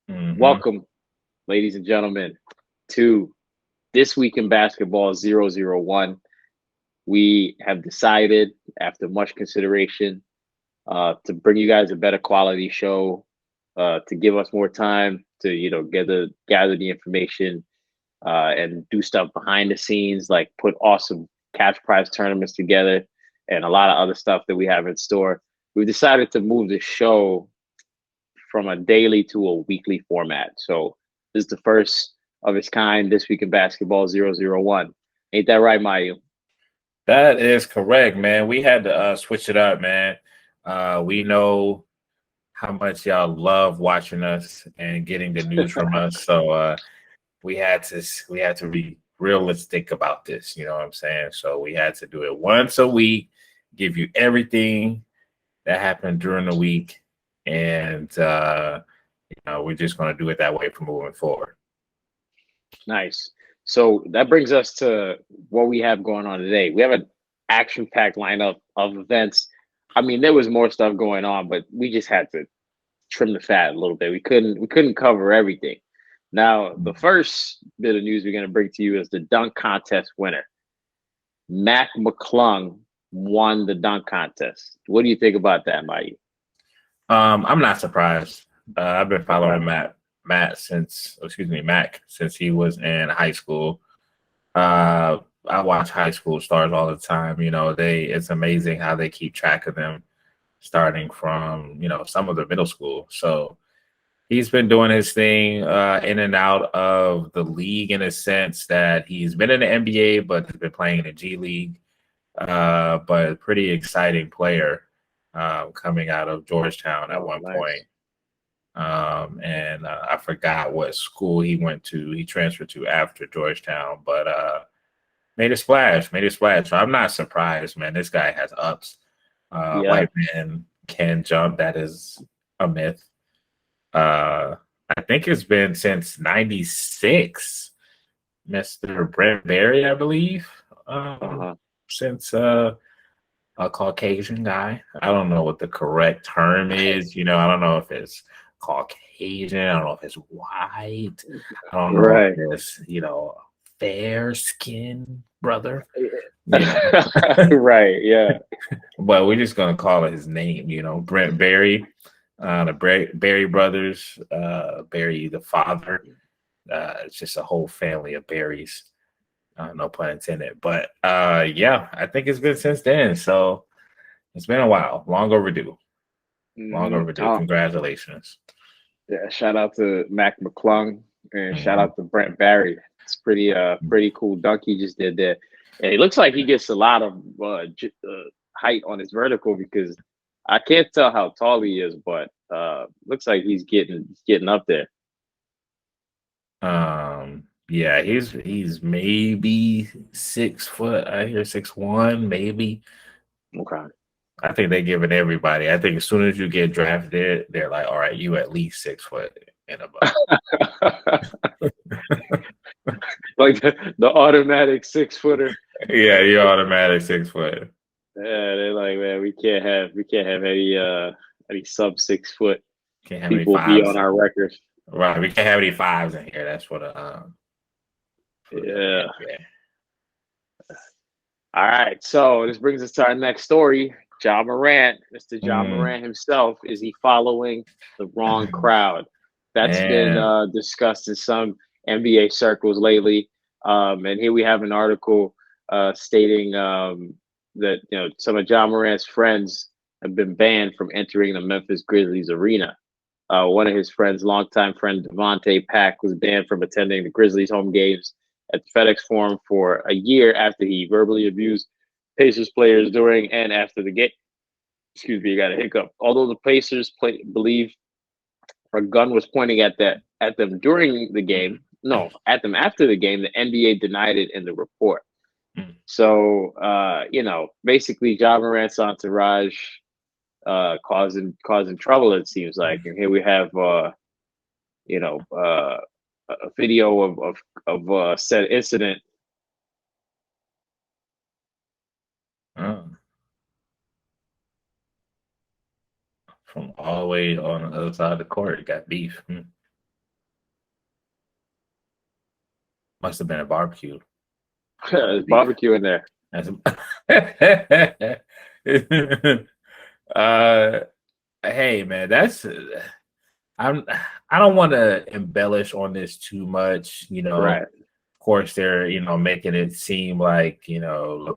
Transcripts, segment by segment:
Mm-hmm. Welcome, ladies and gentlemen, to This Week in Basketball 001. We have decided, after much consideration, to bring you guys a better quality show, to give us more time to, gather the information and do stuff behind the scenes, like put awesome cash prize tournaments together and a lot of other stuff that we have in store. We decided to move the show from a daily to a weekly format. So this is the first of its kind this week in basketball 001. Ain't that right, Mayu? That is correct, man. We had to switch it up, man. We know how much y'all love watching us and getting the news from us, so we had to be realistic about this. You know what I'm saying? So we had to do it once a week, give you everything that happened during the week, and we're just going to do it that way from moving forward. Nice. So that brings us to what we have going on today. We have an action-packed lineup of events. I mean, there was more stuff going on, but we just had to trim the fat a little bit. We couldn't cover everything. Now, the first bit of news we're going to bring to you is the dunk contest winner. Mac McClung won the dunk contest. What do you think about that, Mike? I'm not surprised. I've been Okay. following Mac since he was in high school. I watch high school stars all the time. It's amazing how they keep track of them starting from, some of the middle school. So he's been doing his thing in and out of the league in a sense that he's been in the NBA, but has been playing in the G League. But pretty exciting player coming out of Georgetown at Oh, one point. nice. And I forgot what school he went to. He transferred to after Georgetown, but made a splash, made a splash. So I'm not surprised, man. This guy has ups. Yeah. White man can jump. That is a myth. Uh, I think it's been since '96, Mr. Brent Barry, I believe. Uh-huh. Since a Caucasian guy. I don't know what the correct term is. I don't know if it's Caucasian. I don't know if it's white. I don't know Right. if it's, fair skin brother. You know, Right. Yeah. but we're just gonna call it his name. Brent Barry, the Barry brothers, Barry the father. It's just a whole family of Barrys. No pun intended. But yeah, I think it's been since then. So it's been a while. Long overdue. Long overdue. Oh, Congratulations. yeah. Shout out to Mac McClung and shout Mhm. out to Brent Barry. It's pretty cool dunk he just did there. And it looks like he gets a lot of height on his vertical because I can't tell how tall he is, but looks like he's getting up there. Yeah, he's maybe 6 foot. I hear 6'1", maybe. Okay. I think they give it everybody. I think as soon as you get drafted, they're like, all right, you at least 6 foot and above. Like the automatic 6 footer. Yeah, you're automatic 6 foot. Yeah, they're like, man, we can't have any sub 6 foot Can't have any people be on fives. our record. Right. We can't have any fives in here. That's for the Yeah. NBA. All right. So this brings us to our next story. Ja Morant, Mr. Ja Mm, Morant himself, is he following the wrong crowd? That's been man. discussed in some NBA circles lately. And here we have an article stating that some of Ja Morant's friends have been banned from entering the Memphis Grizzlies arena. One of his friends, longtime friend Devontae Pack, was banned from attending the Grizzlies home games at the FedEx Forum for a year after he verbally abused Pacers players during and after the game. Excuse me, you got a hiccup. Although the Pacers believe a gun was pointing at them during the game, no, at them after the game, the NBA denied it in the report. Mm. So, basically, Ja Morant's entourage causing trouble. It seems like, and here we have you know, a video of said incident. Oh, from all the way on the other side of the court, got beef. Hmm. Must have been a barbecue. There's barbecue in there. Hey man, I don't want to embellish on this too much. Right. Of course, they're making it seem like Ja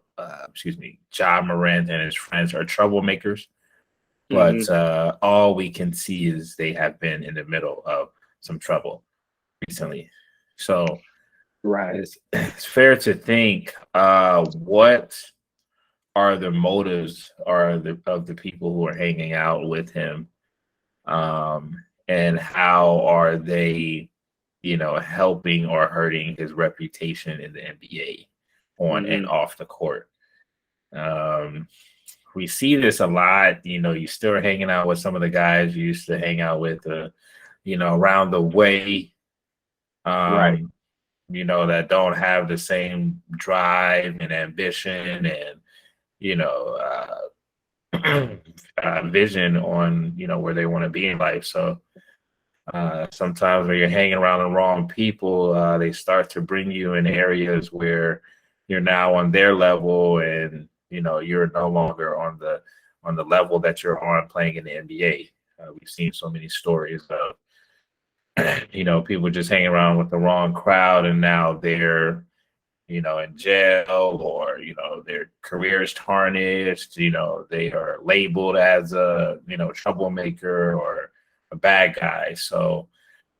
Morant and his friends are troublemakers, but all we can see is they have been in the middle of some trouble recently. So Right. it's fair to think what are the motives of the people who are hanging out with him, and how are they helping or hurting his reputation in the NBA on and off the court. We see this a lot. You still hanging out with some of the guys you used to hang out with around the way, Right. that don't have the same drive and ambition and vision on where they want to be in life. So sometimes when you're hanging around the wrong people, they start to bring you in areas where you're now on their level, and you're no longer on the level that you're on playing in the NBA. We've seen so many stories of people just hanging around with the wrong crowd, and now they're in jail, or their career is tarnished. They are labeled as a troublemaker or a bad guy. So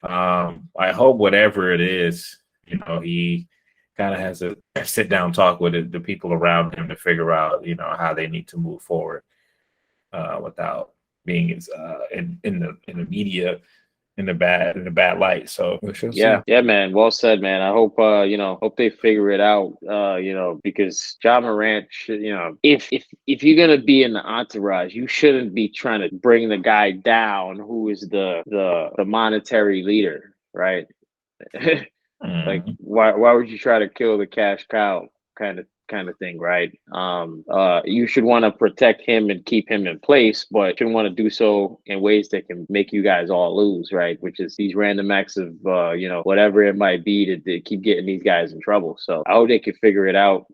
I hope whatever it is, he kind of has a sit down talk with the people around him to figure out how they need to move forward without being in the media in the bad light. So we shall see. Yeah, man. Well said, man. I hope hope they figure it out. Because Ja Morant should, if you're gonna be in the entourage, you shouldn't be trying to bring the guy down who is the monetary leader, right? Like, why would you try to kill the cash cow kind of thing, right? You should want to protect him and keep him in place, but you shouldn't want to do so in ways that can make you guys all lose, right? Which is these random acts of whatever it might be to keep getting these guys in trouble. So I hope they can figure it out.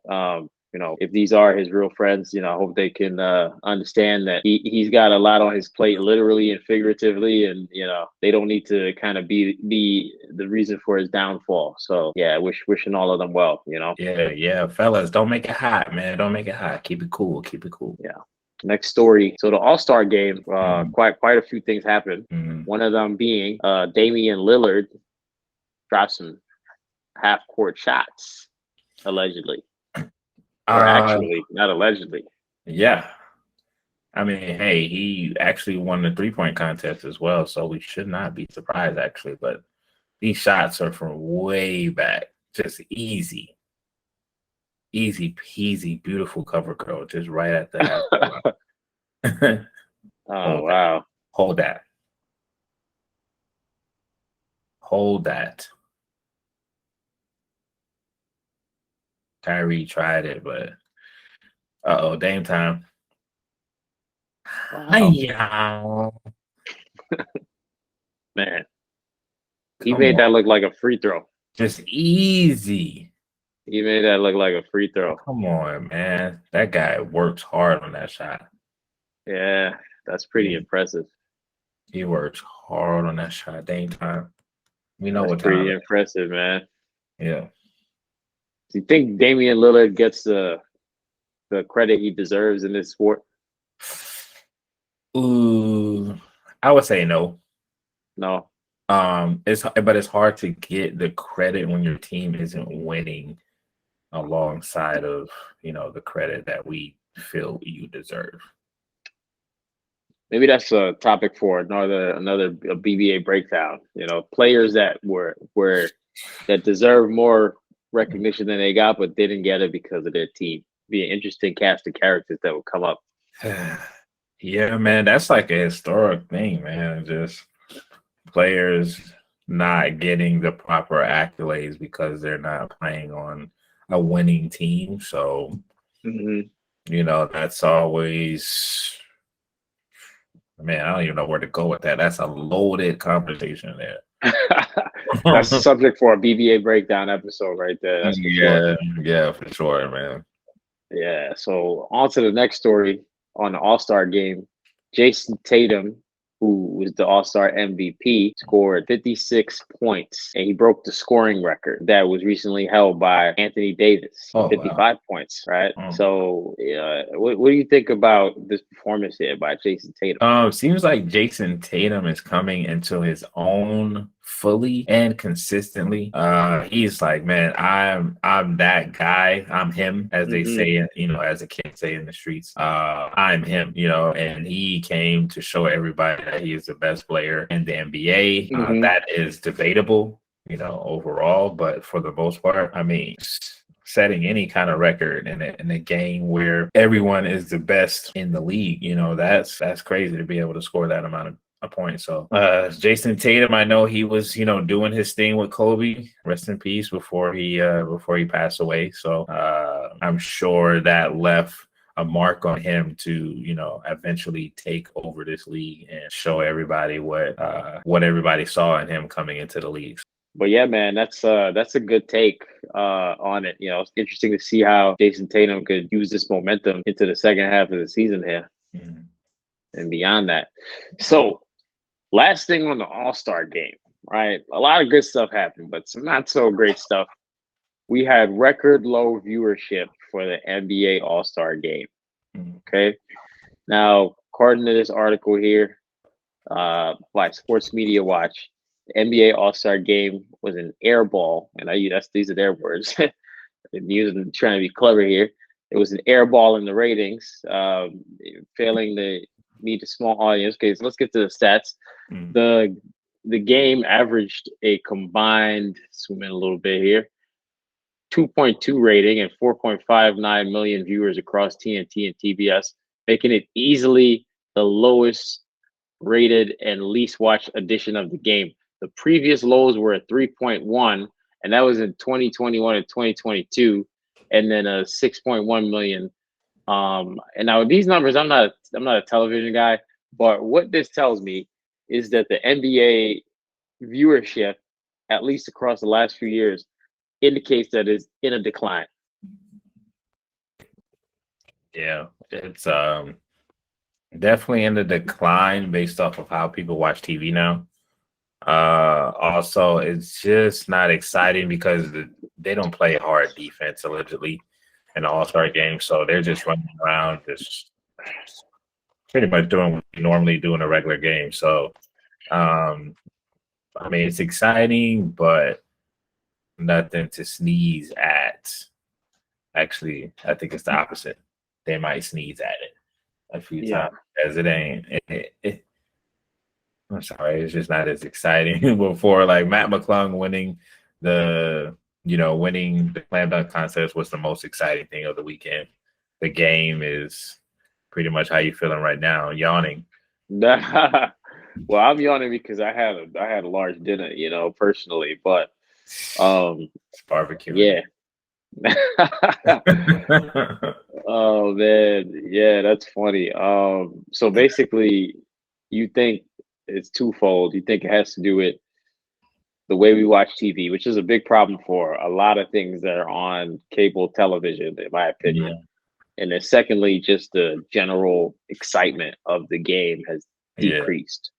If these are his real friends, I hope they can understand that he's got a lot on his plate, literally and figuratively, and they don't need to kind of be the reason for his downfall. So yeah, wishing all of them well. Yeah, fellas, don't make it hot, man. Don't make it hot. Keep it cool. Yeah. Next story. So the All-Star game, quite a few things happened. One of them being Damian Lillard dropped some half-court shots, allegedly. Or actually, not allegedly. Yeah. I mean, hey, he actually won the 3-point contest as well, so we should not be surprised, actually. But these shots are from way back. Just easy peasy, beautiful cover girl, just right at the half. Oh, wow. Hold that. Kyrie tried it, but Dame time. Wow. Man, he made that look like a free throw. Just easy. He made that look like a free throw. Come on, man. That guy works hard on that shot. Yeah, that's pretty impressive. He works hard on that shot. Dame time. We know what time. Pretty impressive, man. Yeah. Do you think Damian Lillard gets the credit he deserves in this sport? Ooh, I would say no. No. It's hard to get the credit when your team isn't winning alongside of the credit that we feel you deserve. Maybe that's a topic for another BBA breakdown. Players that that deserve more recognition than they got, but didn't get it because of their team. Be an interesting cast of characters that will come up. Yeah, man, that's like a historic thing, man. Just players not getting the proper accolades because they're not playing on a winning team. So, that's always, man, I don't even know where to go with that. That's a loaded conversation there. That's the subject for a BBA breakdown episode right there. That's for sure. Yeah, for sure, man. Yeah. So on to the next story on the All-Star game. Jayson Tatum, who was the All-Star MVP, scored 56 points, and he broke the scoring record that was recently held by Anthony Davis, 55 points, right? So, what do you think about this performance here by Jayson Tatum? Seems like Jayson Tatum is coming into his own fully and consistently. He's like, man, I'm that guy. I'm him, as they say, as the kids say in the streets. I'm him, and he came to show everybody that he is the best player in the NBA. That is debatable, overall, but for the most part, I mean, setting any kind of record in a game where everyone is the best in the league, that's crazy to be able to score that amount of points. So Jayson Tatum, I know he was, doing his thing with Kobe, rest in peace, before he passed away. So I'm sure that left a mark on him to, eventually take over this league and show everybody what everybody saw in him coming into the league. But yeah, man, that's a good take on it. It's interesting to see how Jayson Tatum could use this momentum into the second half of the season here and beyond that. So, last thing on the All-Star game, right? A lot of good stuff happened, but some not so great stuff. We had record low viewership for the NBA All-Star game. Okay. Now, according to this article here by Sports Media Watch, the NBA All-Star game was an air ball, and these are their words. Trying to be clever here. It was an air ball in the ratings, failing to meet a small audience. Okay, so let's get to the stats. The game averaged a combined, zoom in a little bit here, 2.2 rating and 4.59 million viewers across TNT and TBS, making it easily the lowest rated and least watched edition of the game. The previous lows were a 3.1, and that was in 2021 and 2022, and then a 6.1 million. And now these numbers, I'm not a television guy, but what this tells me is that the NBA viewership, at least across the last few years, indicates that it's in a decline. Yeah, it's definitely in the decline based off of how people watch TV now. Also, it's just not exciting because they don't play hard defense allegedly in the All-Star game, so they're just running around, just pretty much doing what you normally do in a regular game. So, I mean, it's exciting, but nothing to sneeze at. Actually, I think it's the opposite. They might sneeze at it a few times, as it ain't. I'm sorry, it's just not as exciting before. Like Mac McClung winning the slam dunk contest was the most exciting thing of the weekend. The game is pretty much how you feeling right now, yawning. Well, I'm yawning because I had a large dinner, personally, but it's barbecue. Yeah. Oh man, yeah, that's funny. So basically, you think it's twofold. You think it has to do with the way we watch TV, which is a big problem for a lot of things that are on cable television, in my opinion. And then secondly, just the general excitement of the game has decreased.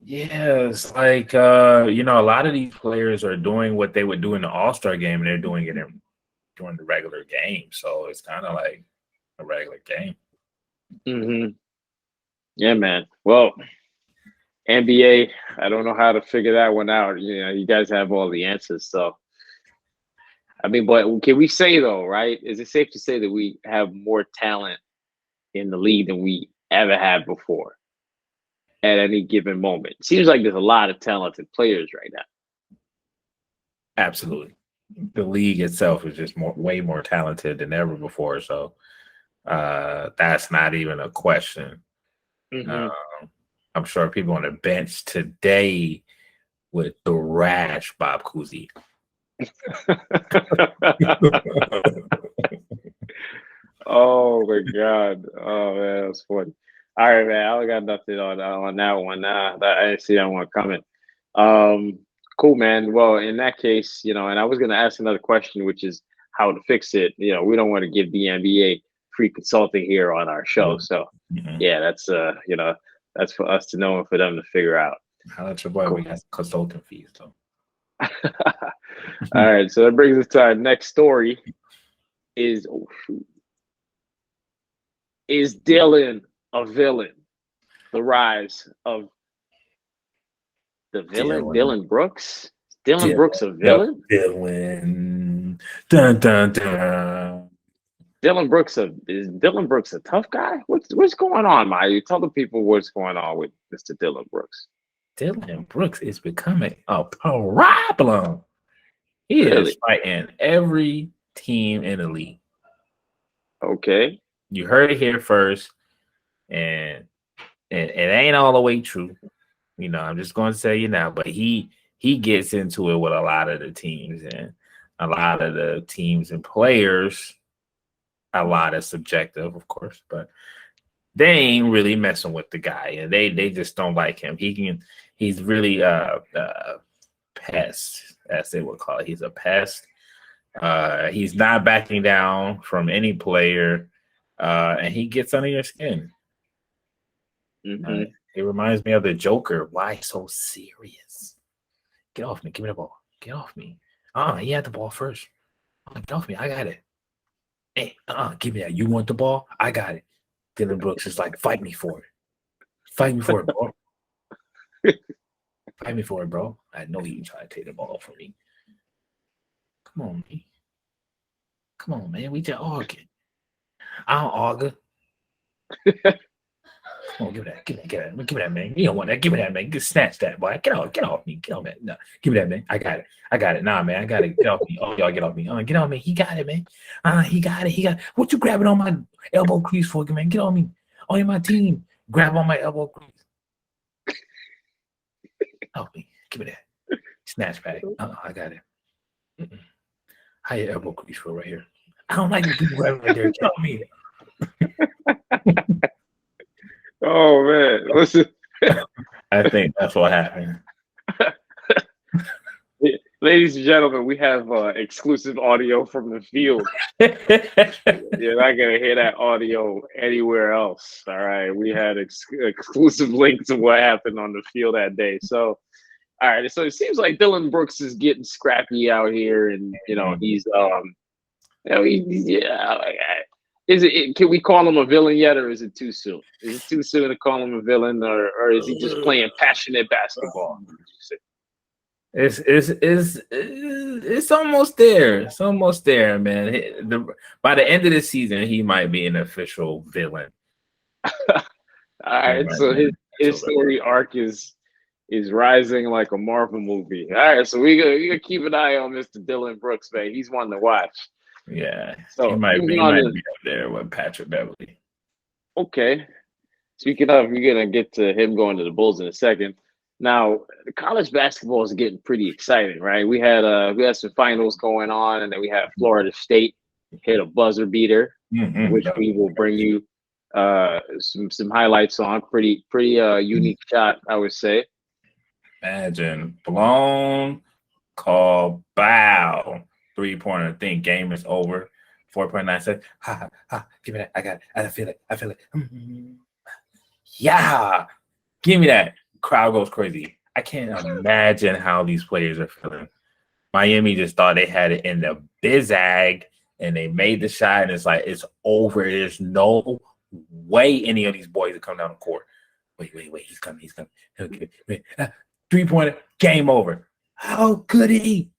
Yeah, it's like a lot of these players are doing what they would do in the All-Star game, and they're doing it during the regular game. So it's kind of like a regular game. Yeah, man. Well, NBA, I don't know how to figure that one out. You guys have all the answers. So, I mean, but can we say though, right? Is it safe to say that we have more talent in the league than we ever had before at any given moment? It seems like there's a lot of talented players right now. Absolutely. The league itself is just way more talented than ever before. So that's not even a question. I'm sure people on the bench today would thrash Bob Cousy. Oh my God! Oh man, that's funny. All right, man. I got nothing on that one. I didn't see that one coming. Cool, man. Well, in that case, and I was going to ask another question, which is how to fix it. We don't want to give the NBA free consulting here on our show. So, yeah, that's that's for us to know and for them to figure out. How much boy we got consulting fees though. All right, so that brings us to our next story. Is Dillon a villain? The rise of the villain, Dillon Brooks. Dillon Brooks a villain? Villain. Dun dun dun. Is Dillon Brooks a tough guy? What's going on, Maya? Tell the people what's going on with Mr. Dillon Brooks. Dillon Brooks is becoming a problem. He is fighting every team in the league. Okay. You heard it here first, and it ain't all the way true. I'm just going to tell you now, but he gets into it with a lot of the teams, and a lot of the teams and players. A lot is subjective, of course, but they ain't really messing with the guy, and they just don't like him. He's really a pest, as they would call it. He's a pest. He's not backing down from any player, and he gets under your skin. It reminds me of the Joker. Why so serious? Get off me. Give me the ball. Get off me. He had the ball first. Get off me. I got it. Hey, give me that. You want the ball? I got it. Dillon Brooks is like, fight me for it. Fight me for it, bro. Fight me for it, bro. I know you try to take the ball from me. Come on, man. Come on, man. We just arguing. I don't argue. Come on, give me that. Give me that, man. You don't want that. Give me that, man. Snatch that, boy. Get off me. Get off me. No, give me that, man. I got it. Nah, man. I got it. Get off me. Oh, y'all get off me. Get off me. He got it, man. He got it. What you grabbing on my elbow crease for, man? Get on me. On my team. Grab on my elbow crease. Help me. Give me that. Snatch back. I got it. How your elbow crease for right here? I don't like the people grabbing right there. Get off me. Oh man, listen. I think that's what happened. Ladies and gentlemen, we have exclusive audio from the field. You're not gonna hear that audio anywhere else. All right, we had exclusive link to what happened on the field that day. So, all right, so it seems like Dillon Brooks is getting scrappy out here, and he's Is it? Can we call him a villain yet, or is it too soon? Is it too soon to call him a villain, or is he just playing passionate basketball? It's almost there. It's almost there, man. By the end of the season, he might be an official villain. All right, so his story arc is rising like a Marvel movie. All right, so we gonna keep an eye on Mr. Dillon Brooks, man. He's one to watch. Yeah, so he might be up there with Pat Beverly. Okay. Speaking of, you're gonna get to him going to the Bulls in a second. Now, college basketball is getting pretty exciting, right? We had some finals going on, and then we had Florida State hit a buzzer beater, which we will bring you some highlights on. Pretty unique shot, I would say. Imagine blown call bow. 3-pointer. Think game is over. 4.9 seconds. Give me that. I got it. I feel it. Yeah. Give me that. Crowd goes crazy. I can't imagine how these players are feeling. Miami just thought they had it in the bizag, and they made the shot, and it's like, it's over. There's no way any of these boys will come down the court. Wait. He's coming. Wait. 3-pointer. Game over. How could he?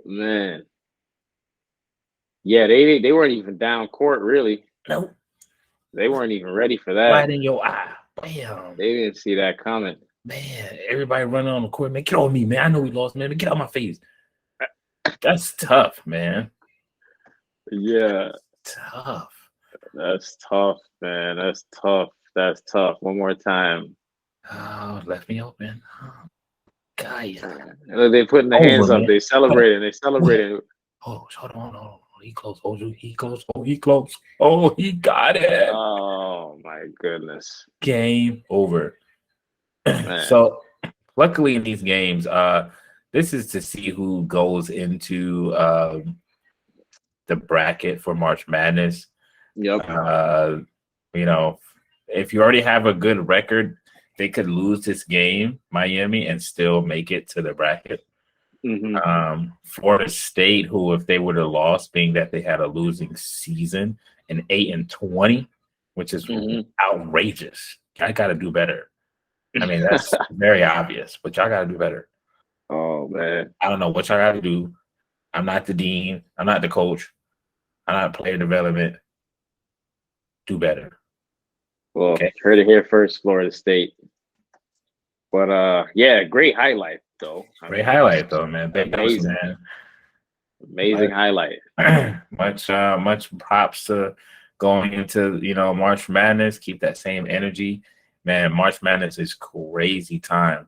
Man, yeah, they weren't even down court, really. Nope, they weren't even ready for that. Right in your eye, bam! They didn't see that coming. Man, everybody running on the court, man. Get off me, man! I know we lost, man. Get out my face. That's tough, man. Yeah, tough. That's tough, man. That's tough. One more time. Oh, left me open. Guys, they putting the hands up. Man. They celebrating. Oh, hold on. He close. He close. Oh, he got it. Oh my goodness. Game over. Man. So luckily in these games, this is to see who goes into the bracket for March Madness. Yep. You know, if you already have a good record, they could lose this game, Miami, and still make it to the bracket. Florida State, who if they would have lost, being that they had a losing season, an 8-20, which is outrageous. I got to do better. I mean, that's very obvious, but y'all got to do better. Oh man, I don't know what y'all got to do. I'm not the dean. I'm not the coach. I'm not player development. Do better. Well, Okay. heard it here first, Florida State. But yeah, great highlight though. Great highlight though, man. Big ups, Amazing, man. amazing highlight. Much props to going into March Madness. Keep that same energy, man. March Madness is crazy time.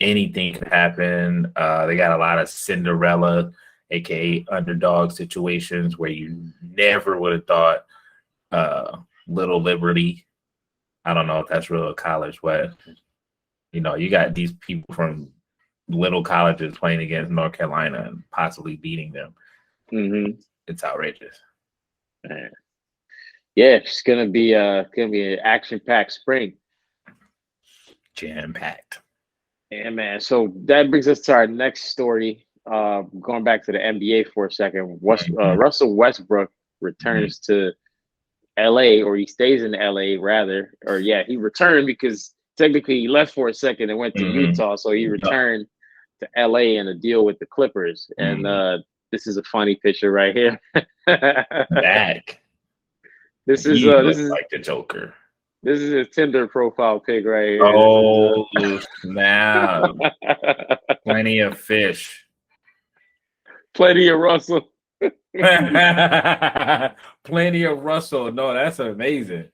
Anything could happen. They got a lot of Cinderella, aka underdog situations where you never would have thought. Little Liberty. I don't know if that's real college, but you got these people from little colleges playing against North Carolina and possibly beating them. It's outrageous. Man. Yeah, it's gonna be an action-packed spring. Jam-packed. Yeah, man. So that brings us to our next story. Going back to the NBA for a second, Russell Westbrook returns to LA, or he stays in LA rather, or he returned because technically he left for a second and went to Utah, so he returned to LA in a deal with the Clippers. And this is a funny picture right here. Back. This is like the Joker. This is his Tinder profile pic right here. Oh, snap. Plenty of fish. Plenty of Russell. Plenty of Russell. No, that's amazing.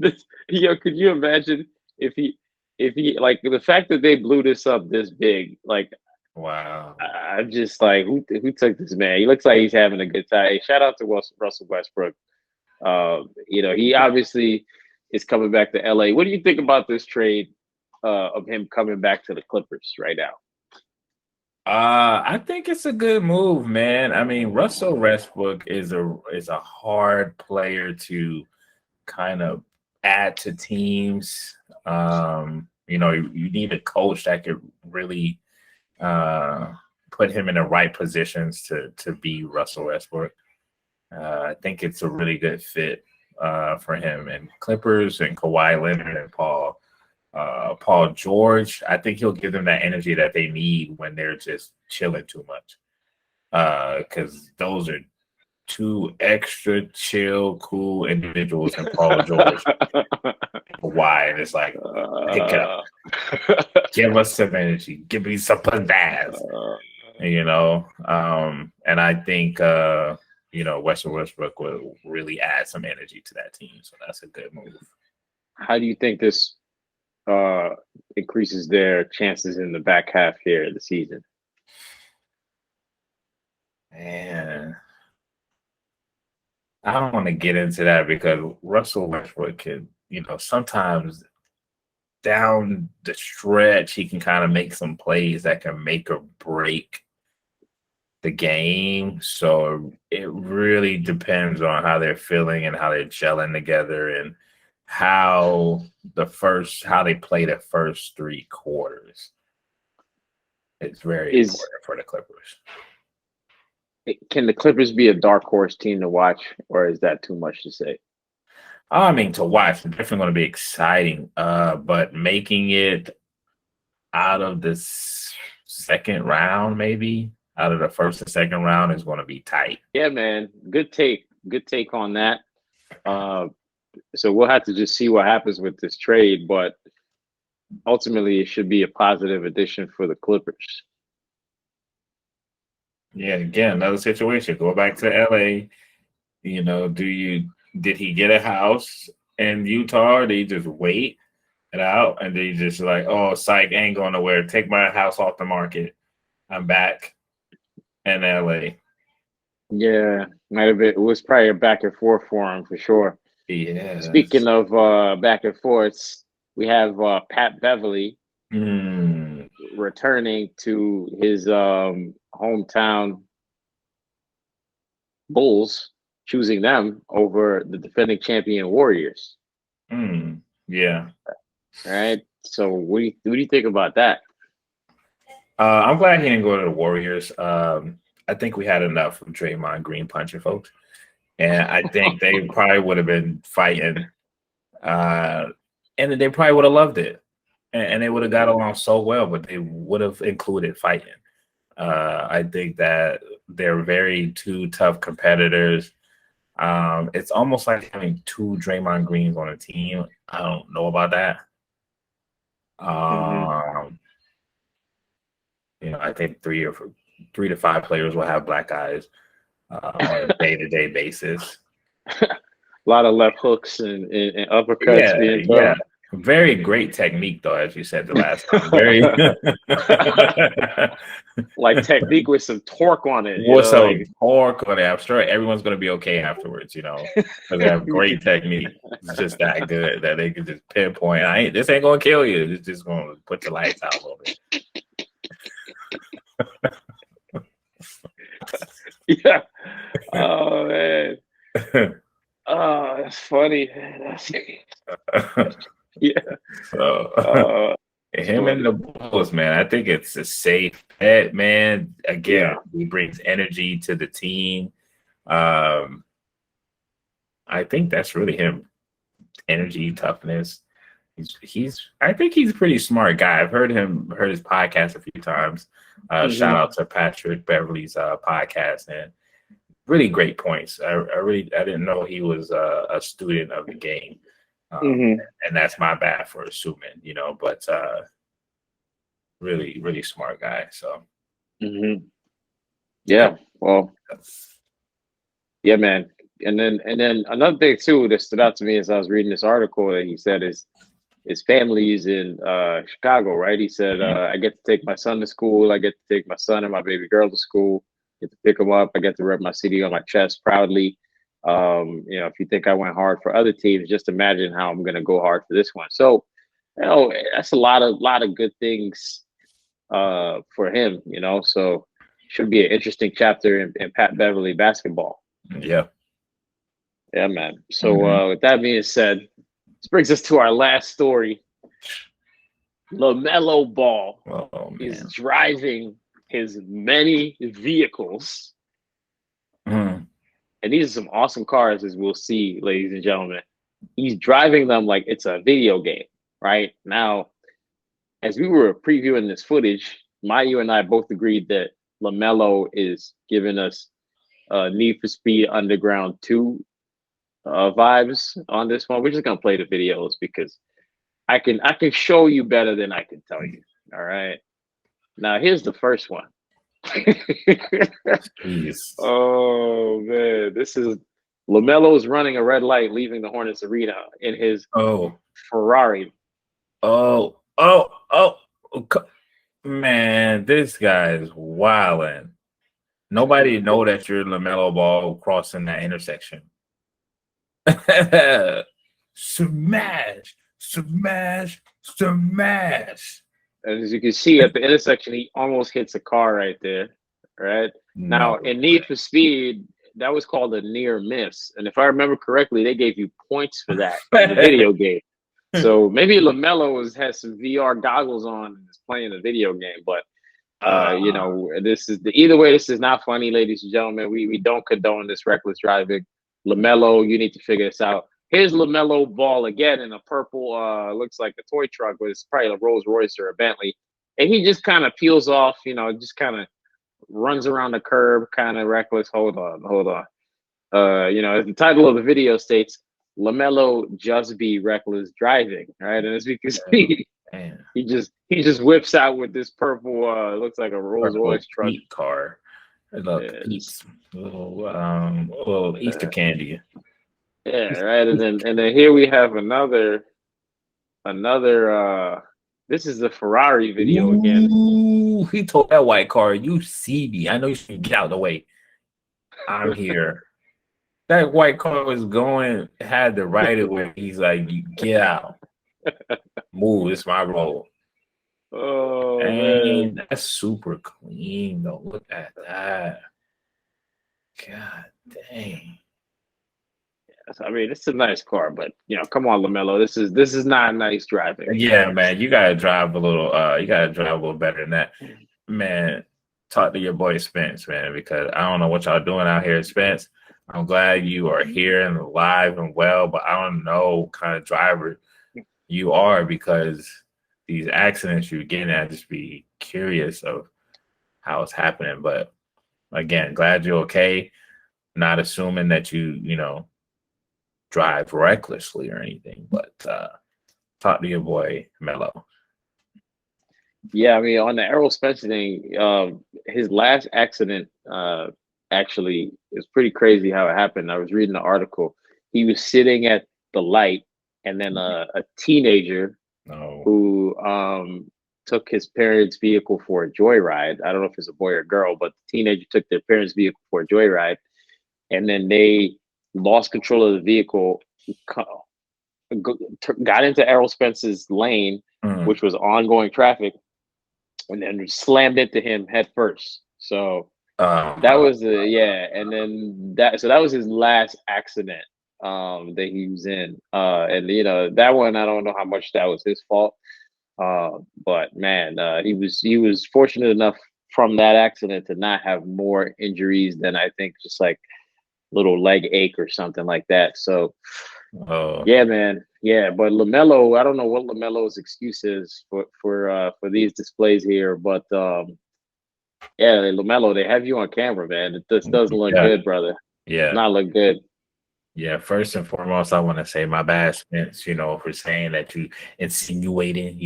Could you imagine if he like the fact that they blew this up this big? Like, wow. I'm just like, who took this man? He looks like he's having a good time. Hey, shout out to Russell Westbrook. He obviously is coming back to LA. What do you think about this trade of him coming back to the Clippers right now? I think it's a good move, man. I mean, Russell Westbrook is a hard player to kind of add to teams. You need a coach that could really put him in the right positions to be Russell Westbrook. I think it's a really good fit for him. And Clippers and Kawhi Leonard and Paul George, I think he'll give them that energy that they need when they're just chilling too much. Because those are two extra chill, cool individuals in Paul George. Kawhi, and it's like, pick it up. Give us some energy. Give me some pizzazz. And I think Russell Westbrook will really add some energy to that team. So that's a good move. How do you think this increases their chances in the back half here of the season? Man, I don't want to get into that because Russell Westbrook can, sometimes down the stretch, he can kind of make some plays that can make or break the game. So it really depends on how they're feeling and how they're gelling together and how they play the first three quarters. It's very important for the Clippers. Can the Clippers be a dark horse team to watch, or is that too much to say? I mean, to watch, it's definitely going to be exciting. But making it out of the second round, maybe out of the first and second round, is going to be tight. Yeah, man. Good take on that. So we'll have to just see what happens with this trade, but ultimately it should be a positive addition for the Clippers. Yeah, again, another situation. Go back to LA. Did he get a house in Utah, or did he just wait it out and they just like, oh, psych, ain't going nowhere. Take my house off the market. I'm back in LA. Yeah, might have been. It was probably a back and forth for him for sure. Yes. Speaking of back and forths, we have Pat Beverly returning to his hometown Bulls, choosing them over the defending champion Warriors. Yeah. All right. So what do you think about that? I'm glad he didn't go to the Warriors. I think we had enough of Draymond Green punching folks. And I think they probably would have been fighting. And they probably would have loved it. And they would have got along so well, but they would have included fighting. I think that they're very two tough competitors. It's almost like having two Draymond Greens on a team. I don't know about that. I think 3 to 5 players will have black eyes on a day-to-day basis. A lot of left hooks and uppercuts being thrown. Yeah. Very great technique, though, as you said the last time. Very like technique with some torque on it. Torque on it. I'm sure everyone's going to be okay afterwards, because they have great technique. It's just that good that they can just pinpoint. This ain't going to kill you. It's just going to put the lights out a little bit. Yeah. Oh man. Oh, that's funny. Yeah. So, him and the Bulls, man. I think it's a safe bet, man. Again, he brings energy to the team. I think that's really him. Energy, toughness. I think he's a pretty smart guy. I've heard his podcast a few times. Shout out to Patrick Beverly's podcast, and really great points. I didn't know he was a student of the game. And that's my bad for assuming, but really, really smart guy. So, yeah, well, yeah, man. And then another thing too that stood out to me as I was reading this article that he said his family's in Chicago, right? He said, I get to take my son to school. I get to take my son and my baby girl to school. Get to pick them up. I get to rep my city on my chest proudly. If you think I went hard for other teams, just imagine how I'm going to go hard for this one. So, that's a lot of good things for him, so should be an interesting chapter in Pat Beverly basketball. Yeah. Yeah, man. So with that being said, this brings us to our last story. LaMelo Ball is driving his many vehicles. And these are some awesome cars, as we'll see, ladies and gentlemen. He's driving them like it's a video game, right? Now, as we were previewing this footage, Mayu and I both agreed that LaMelo is giving us Need for Speed Underground 2 vibes on this one. We're just going to play the videos because I can show you better than I can tell you, all right? Now, here's the first one. Oh man, this is LaMelo's running a red light, leaving the Hornets arena in his Ferrari. Man, this guy is wildin'. Nobody know that you're LaMelo Ball crossing that intersection. Smash. And as you can see at the intersection, he almost hits a car right there. Right now, in Need for Speed, that was called a near miss. And if I remember correctly, they gave you points for that in the video game. So maybe LaMelo has some VR goggles on and is playing a video game. But this is either way. This is not funny, ladies and gentlemen. We don't condone this reckless driving. LaMelo, you need to figure this out. Here's LaMelo Ball again in a purple, looks like a toy truck, but it's probably a Rolls Royce or a Bentley. And he just kind of peels off, just kind of runs around the curb, kind of reckless. Hold on. The title of the video states, LaMelo just be reckless driving, right? And as we can see, he just whips out with this purple, looks like a Rolls Royce truck car. Little Easter candy. Yeah, right. And then here we have another. This is the Ferrari video again. Ooh, he told that white car, "You see me? I know you should get out of the way. I'm here." That white car was going, had the right of way. He's like, "You get out, move. It's my road." Oh man. And that's super clean though. Look at that. God dang. I mean, it's a nice car, but come on, LaMelo. This is not nice driving. Yeah, man. You gotta drive a little. You gotta drive a little better than that, man. Talk to your boy Spence, man, because I don't know what y'all doing out here, Spence. I'm glad you are here and alive and well, but I don't know what kind of driver you are because these accidents you're getting at, just be curious of how it's happening. But again, glad you're okay. Not assuming that you drive recklessly or anything, but talk to your boy Melo. Yeah, I mean, on the Errol Spence thing, his last accident actually is pretty crazy how it happened. I was reading the article. He was sitting at the light, and then a teenager who took his parents' vehicle for a joyride. I don't know if it's a boy or girl, but the teenager took their parents' vehicle for a joyride, and then they lost control of the vehicle, got into Errol Spence's lane, which was ongoing traffic, and then slammed into him head first. So that was and then that was his last accident that he was in. And that one, I don't know how much that was his fault. But man, he was fortunate enough from that accident to not have more injuries than I think just like little leg ache or something like that. So yeah, man. Yeah, but LaMelo, I don't know what LaMelo's excuse is for these displays here, but yeah, LaMelo, they have you on camera, man. This doesn't look good, brother. Yeah, not look good. Yeah, first and foremost, I want to say my bad, Spence, for saying that you insinuating,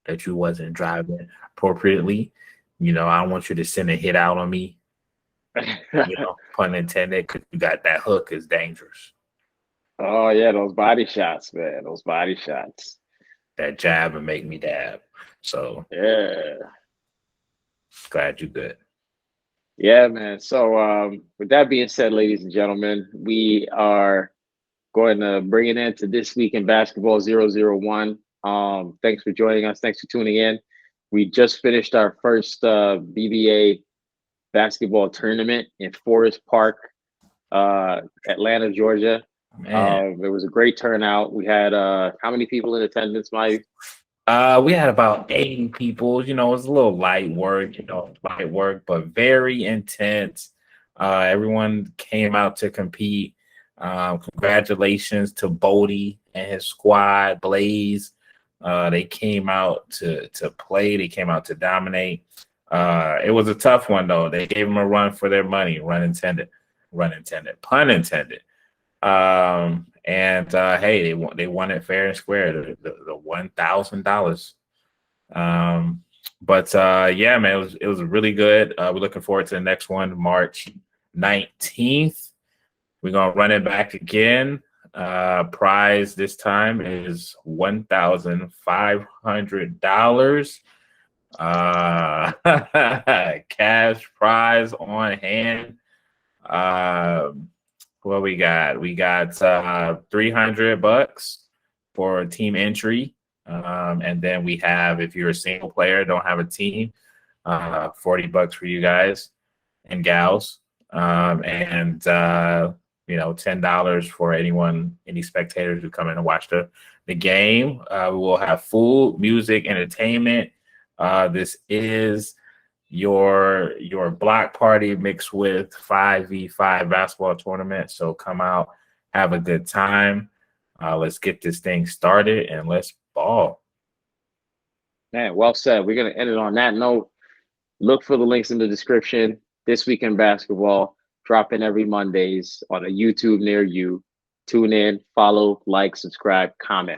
that you wasn't driving appropriately. I don't want you to send a hit out on me, pun intended, because you got that hook is dangerous. Oh, yeah, those body shots, man. Those body shots. That jab and make me dab. So, yeah. Glad you're good. Yeah, man. So with that being said, ladies and gentlemen, we are going to bring it into This Week in Basketball 001. Thanks for joining us. Thanks for tuning in. We just finished our first BBA basketball tournament in Forest Park, Atlanta, Georgia. It was a great turnout. We had how many people in attendance, Mike? We had about 80 people. It was a little light work, but very intense. Everyone came out to compete. Congratulations to Bodie and his squad, Blaze. They came out to play. They came out to dominate. It was a tough one, though. They gave them a run for their money. Pun intended. And hey, they won it fair and square, the $1,000. But yeah, man, it was really good. We're looking forward to the next one, March 19th. We're gonna run it back again. Prize this time is $1,500. Cash prize on hand. What we got? We got $300 for team entry. And then we have, if you're a single player, don't have a team, $40 for you guys and gals. And $10 for any spectators who come in and watch the game. We will have food, music, entertainment. This is your block party mixed with 5v5 basketball tournament. So come out, have a good time. Let's get this thing started and let's ball. Man, well said. We're going to end it on that note. Look for the links in the description. This Week in Basketball, dropping every Mondays on a YouTube near you. Tune in, follow, like, subscribe, comment.